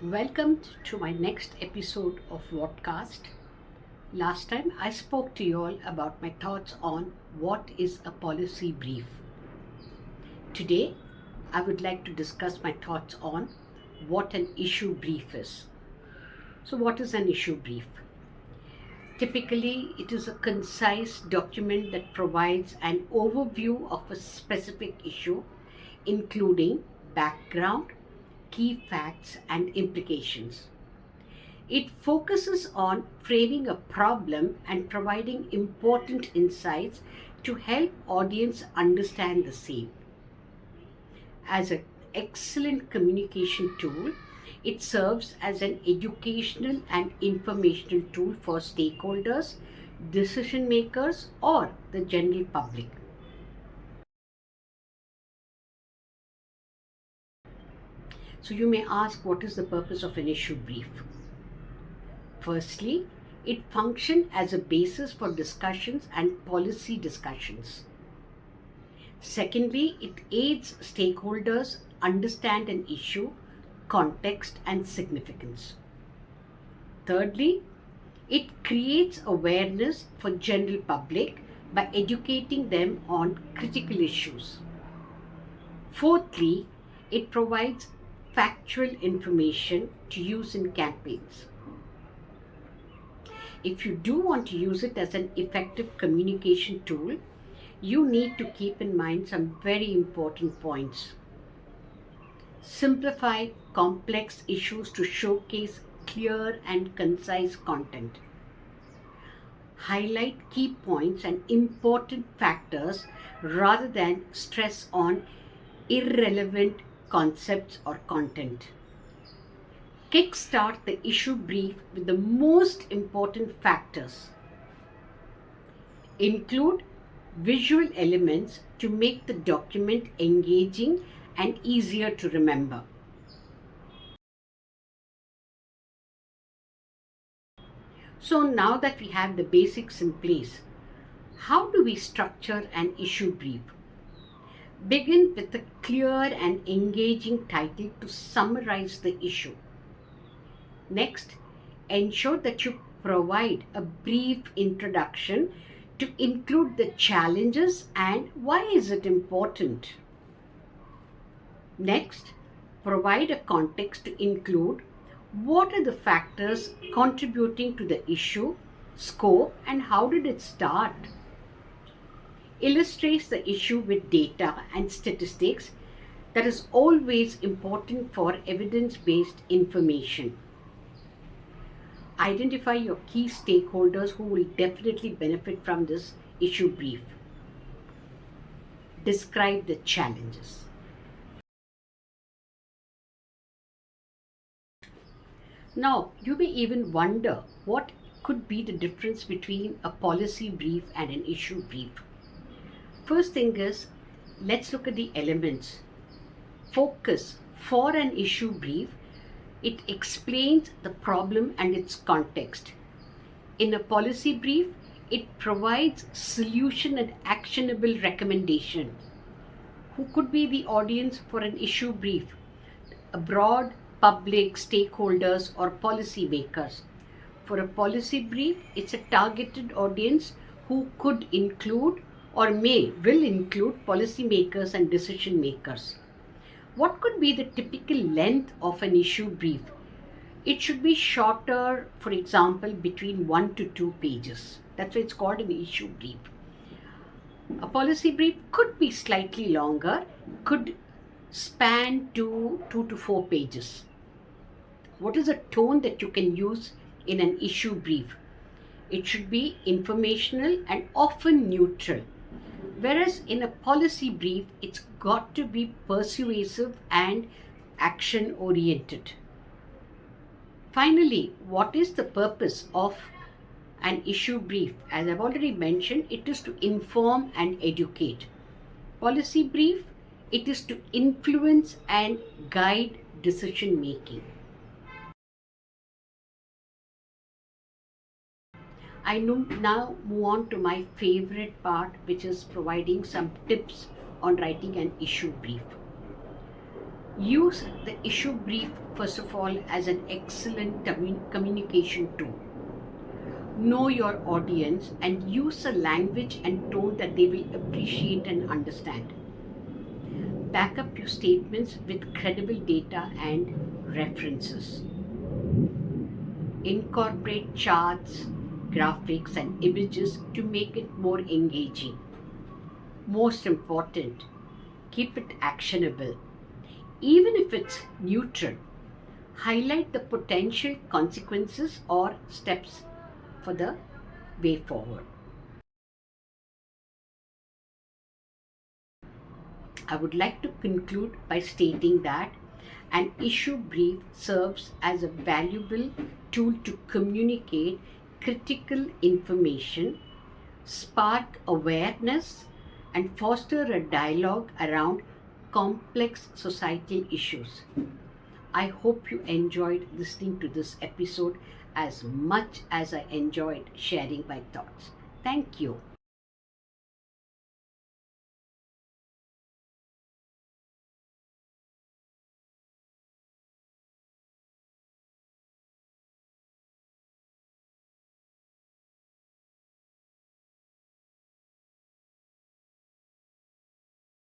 Welcome to my next episode of vodcast. Last time I spoke to you all about my thoughts on what is a policy brief. Today I would like to discuss my thoughts on what an issue brief is. So what is an issue brief? Typically, it is a concise document that provides an overview of a specific issue, including background, key facts, and implications. It focuses on framing a problem and providing important insights to help audience understand the same. As an excellent communication tool, it serves as an educational and informational tool for stakeholders, decision makers, or the general public. So you may ask, what is the purpose of an issue brief? Firstly, it functions as a basis for discussions and policy discussions. Secondly, it aids stakeholders understand an issue, context, and significance. Thirdly, it creates awareness for general public by educating them on critical issues. Fourthly, it provides factual information to use in campaigns. If you do want to use it as an effective communication tool, you need to keep in mind some very important points. Simplify complex issues to showcase clear and concise content. Highlight key points and important factors rather than stress on irrelevant concepts or content. Kickstart the issue brief with the most important factors. Include visual elements to make the document engaging and easier to remember. So now that we have the basics in place, how do we structure an issue brief? Begin with a clear and engaging title to summarize the issue. Next, ensure that you provide a brief introduction to include the challenges and why is it important. Next, provide a context to include what are the factors contributing to the issue, scope, and how did it start. Illustrates the issue with data and statistics. That is always important for evidence-based information. Identify your key stakeholders who will definitely benefit from this issue brief. Describe the challenges. Now, you may even wonder what could be the difference between a policy brief and an issue brief. First thing is, let's look at the elements. Focus for an issue brief. It explains the problem and its context. In a policy brief, it provides solution and actionable recommendation. Who could be the audience for an issue brief? A broad public, stakeholders, or policymakers. For a policy brief, it's a targeted audience who could include or will include policymakers and decision makers. What could be the typical length of an issue brief? It should be shorter, for example, between 1 to 2 pages. That's why it's called an issue brief. A policy brief could be slightly longer, could span 2 to 4 pages. What is a tone that you can use in an issue brief? It should be informational and often neutral. Whereas in a policy brief, it's got to be persuasive and action oriented. Finally, what is the purpose of an issue brief? As I've already mentioned, it is to inform and educate. Policy brief, it is to influence and guide decision making. I now move on to my favorite part, which is providing some tips on writing an issue brief. Use the issue brief, first of all, as an excellent communication tool. Know your audience and use a language and tone that they will appreciate and understand. Back up your statements with credible data and references. Incorporate charts, graphics, and images to make it more engaging. Most important, keep it actionable. Even if it's neutral, highlight the potential consequences or steps for the way forward. I would like to conclude by stating that an issue brief serves as a valuable tool to communicate critical information, spark awareness, and foster a dialogue around complex societal issues. I hope you enjoyed listening to this episode as much as I enjoyed sharing my thoughts. Thank you.